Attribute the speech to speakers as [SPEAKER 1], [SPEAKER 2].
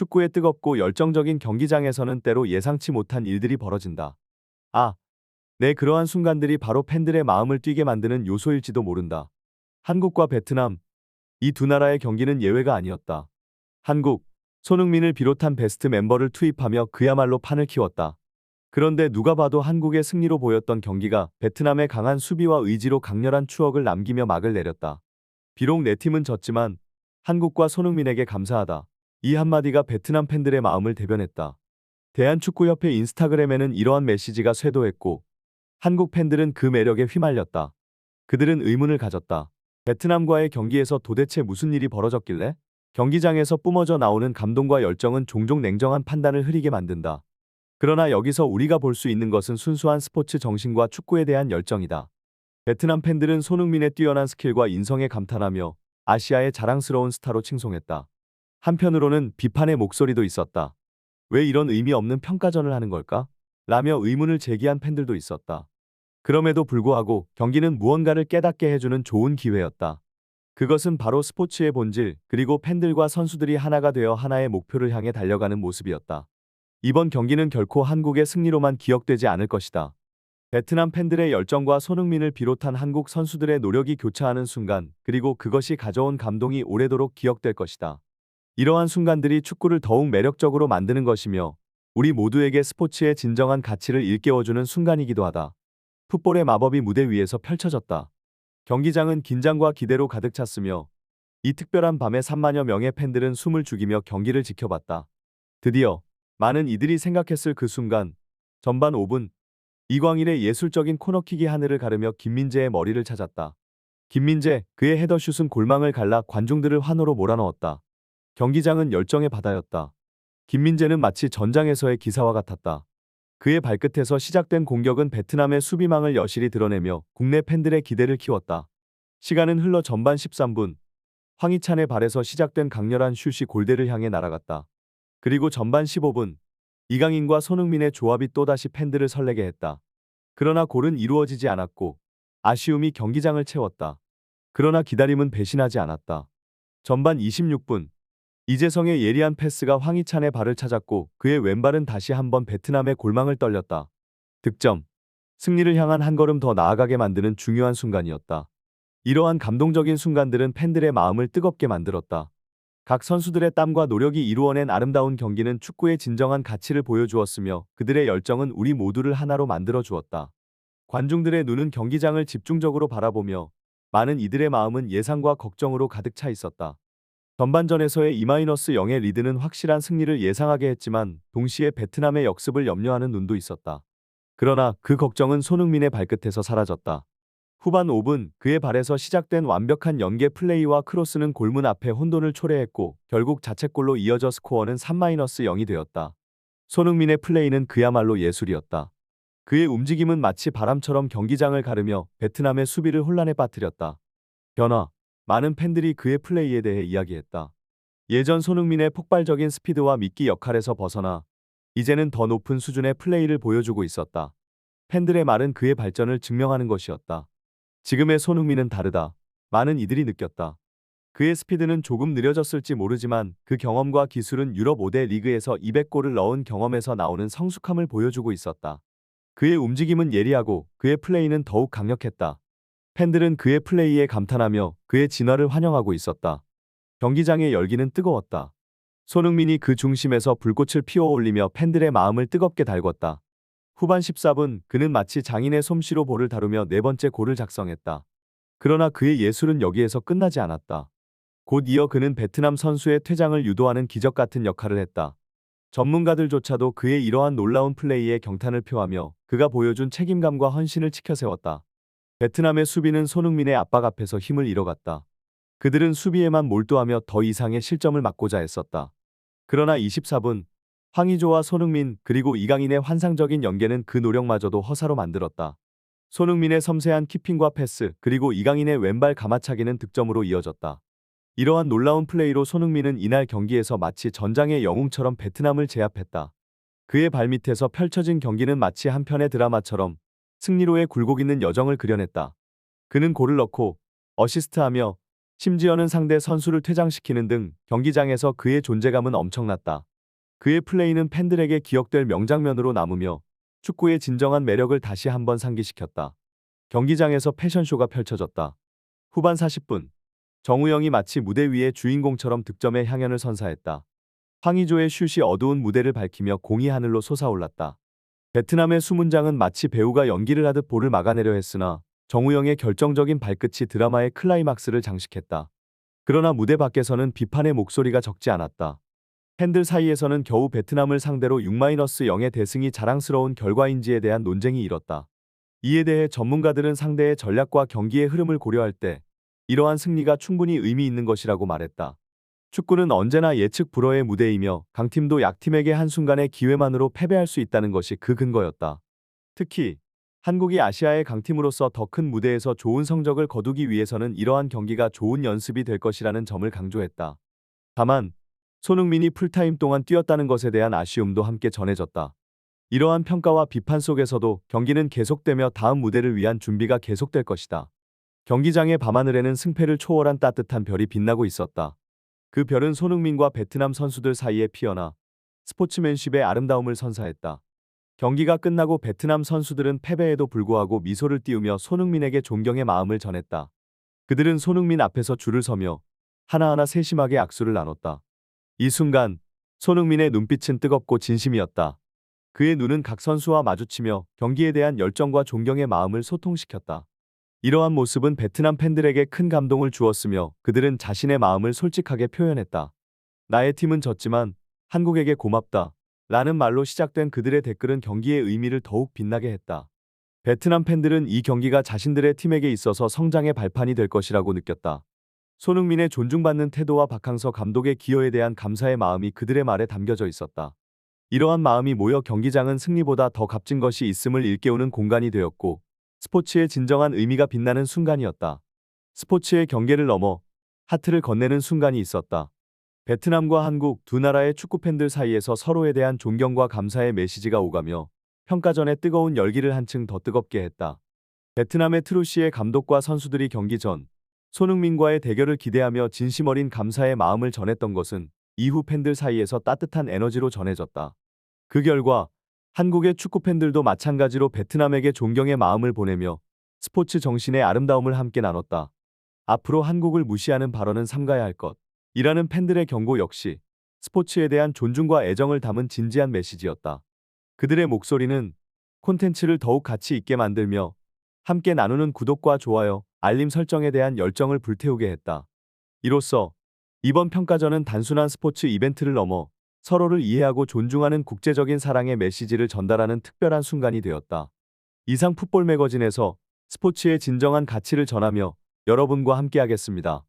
[SPEAKER 1] 축구의 뜨겁고 열정적인 경기장에서는 때로 예상치 못한 일들이 벌어진다. 아, 네, 그러한 순간들이 바로 팬들의 마음을 뛰게 만드는 요소일지도 모른다. 한국과 베트남, 이 두 나라의 경기는 예외가 아니었다. 한국, 손흥민을 비롯한 베스트 멤버를 투입하며 그야말로 판을 키웠다. 그런데 누가 봐도 한국의 승리로 보였던 경기가 베트남의 강한 수비와 의지로 강렬한 추억을 남기며 막을 내렸다. 비록 내 팀은 졌지만 한국과 손흥민에게 감사하다. 이 한마디가 베트남 팬들의 마음을 대변했다. 대한축구협회 인스타그램에는 이러한 메시지가 쇄도했고 한국 팬들은 그 매력에 휘말렸다. 그들은 의문을 가졌다. 베트남과의 경기에서 도대체 무슨 일이 벌어졌길래? 경기장에서 뿜어져 나오는 감동과 열정은 종종 냉정한 판단을 흐리게 만든다. 그러나 여기서 우리가 볼 수 있는 것은 순수한 스포츠 정신과 축구에 대한 열정이다. 베트남 팬들은 손흥민의 뛰어난 스킬과 인성에 감탄하며 아시아의 자랑스러운 스타로 칭송했다. 한편으로는 비판의 목소리도 있었다. 왜 이런 의미 없는 평가전을 하는 걸까? 라며 의문을 제기한 팬들도 있었다. 그럼에도 불구하고 경기는 무언가를 깨닫게 해주는 좋은 기회였다. 그것은 바로 스포츠의 본질, 그리고 팬들과 선수들이 하나가 되어 하나의 목표를 향해 달려가는 모습이었다. 이번 경기는 결코 한국의 승리로만 기억되지 않을 것이다. 베트남 팬들의 열정과 손흥민을 비롯한 한국 선수들의 노력이 교차하는 순간, 그리고 그것이 가져온 감동이 오래도록 기억될 것이다. 이러한 순간들이 축구를 더욱 매력적으로 만드는 것이며 우리 모두에게 스포츠의 진정한 가치를 일깨워주는 순간이기도 하다. 풋볼의 마법이 무대 위에서 펼쳐졌다. 경기장은 긴장과 기대로 가득 찼으며 이 특별한 밤에 3만여 명의 팬들은 숨을 죽이며 경기를 지켜봤다. 드디어 많은 이들이 생각했을 그 순간, 전반 5분, 이광일의 예술적인 코너킥이 하늘을 가르며 김민재의 머리를 찾았다. 김민재, 그의 헤더슛은 골망을 갈라 관중들을 환호로 몰아넣었다. 경기장은 열정의 바다였다. 김민재는 마치 전장에서의 기사와 같았다. 그의 발끝에서 시작된 공격은 베트남의 수비망을 여실히 드러내며 국내 팬들의 기대를 키웠다. 시간은 흘러 전반 13분, 황희찬의 발에서 시작된 강렬한 슛이 골대를 향해 날아갔다. 그리고 전반 15분, 이강인과 손흥민의 조합이 또다시 팬들을 설레게 했다. 그러나 골은 이루어지지 않았고 아쉬움이 경기장을 채웠다. 그러나 기다림은 배신하지 않았다. 전반 26분, 이재성의 예리한 패스가 황희찬의 발을 찾았고 그의 왼발은 다시 한번 베트남의 골망을 떨렸다. 득점, 승리를 향한 한 걸음 더 나아가게 만드는 중요한 순간이었다. 이러한 감동적인 순간들은 팬들의 마음을 뜨겁게 만들었다. 각 선수들의 땀과 노력이 이루어낸 아름다운 경기는 축구의 진정한 가치를 보여주었으며 그들의 열정은 우리 모두를 하나로 만들어 주었다. 관중들의 눈은 경기장을 집중적으로 바라보며 많은 이들의 마음은 예상과 걱정으로 가득 차 있었다. 전반전에서의 2-0의 리드는 확실한 승리를 예상하게 했지만 동시에 베트남의 역습을 염려하는 눈도 있었다. 그러나 그 걱정은 손흥민의 발끝에서 사라졌다. 후반 5분, 그의 발에서 시작된 완벽한 연계 플레이와 크로스는 골문 앞에 혼돈을 초래했고 결국 자책골로 이어져 스코어는 3-0이 되었다. 손흥민의 플레이는 그야말로 예술이었다. 그의 움직임은 마치 바람처럼 경기장을 가르며 베트남의 수비를 혼란에 빠뜨렸다. 변화, 많은 팬들이 그의 플레이에 대해 이야기했다. 예전 손흥민의 폭발적인 스피드와 미끼 역할에서 벗어나 이제는 더 높은 수준의 플레이를 보여주고 있었다. 팬들의 말은 그의 발전을 증명하는 것이었다. 지금의 손흥민은 다르다. 많은 이들이 느꼈다. 그의 스피드는 조금 느려졌을지 모르지만 그 경험과 기술은 유럽 5대 리그에서 200골을 넣은 경험에서 나오는 성숙함을 보여주고 있었다. 그의 움직임은 예리하고 그의 플레이는 더욱 강력했다. 팬들은 그의 플레이에 감탄하며 그의 진화를 환영하고 있었다. 경기장의 열기는 뜨거웠다. 손흥민이 그 중심에서 불꽃을 피워올리며 팬들의 마음을 뜨겁게 달궜다. 후반 14분, 그는 마치 장인의 솜씨로 볼을 다루며 네 번째 골을 작성했다. 그러나 그의 예술은 여기에서 끝나지 않았다. 곧 이어 그는 베트남 선수의 퇴장을 유도하는 기적 같은 역할을 했다. 전문가들조차도 그의 이러한 놀라운 플레이에 경탄을 표하며 그가 보여준 책임감과 헌신을 치켜세웠다. 베트남의 수비는 손흥민의 압박 앞에서 힘을 잃어갔다. 그들은 수비에만 몰두하며 더 이상의 실점을 막고자 했었다. 그러나 24분, 황의조와 손흥민 그리고 이강인의 환상적인 연계는 그 노력마저도 허사로 만들었다. 손흥민의 섬세한 키핑과 패스 그리고 이강인의 왼발 가마차기는 득점으로 이어졌다. 이러한 놀라운 플레이로 손흥민은 이날 경기에서 마치 전장의 영웅처럼 베트남을 제압했다. 그의 발밑에서 펼쳐진 경기는 마치 한 편의 드라마처럼 승리로의 굴곡 있는 여정을 그려냈다. 그는 골을 넣고 어시스트하며 심지어는 상대 선수를 퇴장시키는 등 경기장에서 그의 존재감은 엄청났다. 그의 플레이는 팬들에게 기억될 명장면으로 남으며 축구의 진정한 매력을 다시 한번 상기시켰다. 경기장에서 패션쇼가 펼쳐졌다. 후반 40분, 정우영이 마치 무대 위의 주인공처럼 득점의 향연을 선사했다. 황의조의 슛이 어두운 무대를 밝히며 공이 하늘로 솟아올랐다. 베트남의 수문장은 마치 배우가 연기를 하듯 볼을 막아내려 했으나 정우영의 결정적인 발끝이 드라마의 클라이막스를 장식했다. 그러나 무대 밖에서는 비판의 목소리가 적지 않았다. 팬들 사이에서는 겨우 베트남을 상대로 6-0의 대승이 자랑스러운 결과인지에 대한 논쟁이 일었다. 이에 대해 전문가들은 상대의 전략과 경기의 흐름을 고려할 때 이러한 승리가 충분히 의미 있는 것이라고 말했다. 축구는 언제나 예측 불허의 무대이며 강팀도 약팀에게 한순간의 기회만으로 패배할 수 있다는 것이 그 근거였다. 특히 한국이 아시아의 강팀으로서 더 큰 무대에서 좋은 성적을 거두기 위해서는 이러한 경기가 좋은 연습이 될 것이라는 점을 강조했다. 다만 손흥민이 풀타임 동안 뛰었다는 것에 대한 아쉬움도 함께 전해졌다. 이러한 평가와 비판 속에서도 경기는 계속되며 다음 무대를 위한 준비가 계속될 것이다. 경기장의 밤하늘에는 승패를 초월한 따뜻한 별이 빛나고 있었다. 그 별은 손흥민과 베트남 선수들 사이에 피어나 스포츠맨십의 아름다움을 선사했다. 경기가 끝나고 베트남 선수들은 패배에도 불구하고 미소를 띄우며 손흥민에게 존경의 마음을 전했다. 그들은 손흥민 앞에서 줄을 서며 하나하나 세심하게 악수를 나눴다. 이 순간 손흥민의 눈빛은 뜨겁고 진심이었다. 그의 눈은 각 선수와 마주치며 경기에 대한 열정과 존경의 마음을 소통시켰다. 이러한 모습은 베트남 팬들에게 큰 감동을 주었으며 그들은 자신의 마음을 솔직하게 표현했다. 나의 팀은 졌지만 한국에게 고맙다. 라는 말로 시작된 그들의 댓글은 경기의 의미를 더욱 빛나게 했다. 베트남 팬들은 이 경기가 자신들의 팀에게 있어서 성장의 발판이 될 것이라고 느꼈다. 손흥민의 존중받는 태도와 박항서 감독의 기여에 대한 감사의 마음이 그들의 말에 담겨져 있었다. 이러한 마음이 모여 경기장은 승리보다 더 값진 것이 있음을 일깨우는 공간이 되었고 스포츠의 진정한 의미가 빛나는 순간이었다. 스포츠의 경계를 넘어 하트를 건네는 순간이 있었다. 베트남과 한국 두 나라의 축구 팬들 사이에서 서로에 대한 존경과 감사의 메시지가 오가며 평가전의 뜨거운 열기를 한층 더 뜨겁게 했다. 베트남의 트루시의 감독과 선수들이 경기 전 손흥민과의 대결을 기대하며 진심 어린 감사의 마음을 전했던 것은 이후 팬들 사이에서 따뜻한 에너지로 전해졌다. 그 결과 한국의 축구 팬들도 마찬가지로 베트남에게 존경의 마음을 보내며 스포츠 정신의 아름다움을 함께 나눴다. 앞으로 한국을 무시하는 발언은 삼가야 할 것. 이라는 팬들의 경고 역시 스포츠에 대한 존중과 애정을 담은 진지한 메시지였다. 그들의 목소리는 콘텐츠를 더욱 가치 있게 만들며 함께 나누는 구독과 좋아요, 알림 설정에 대한 열정을 불태우게 했다. 이로써 이번 평가전은 단순한 스포츠 이벤트를 넘어 서로를 이해하고 존중하는 국제적인 사랑의 메시지를 전달하는 특별한 순간이 되었다. 이상 풋볼 매거진에서 스포츠의 진정한 가치를 전하며 여러분과 함께하겠습니다.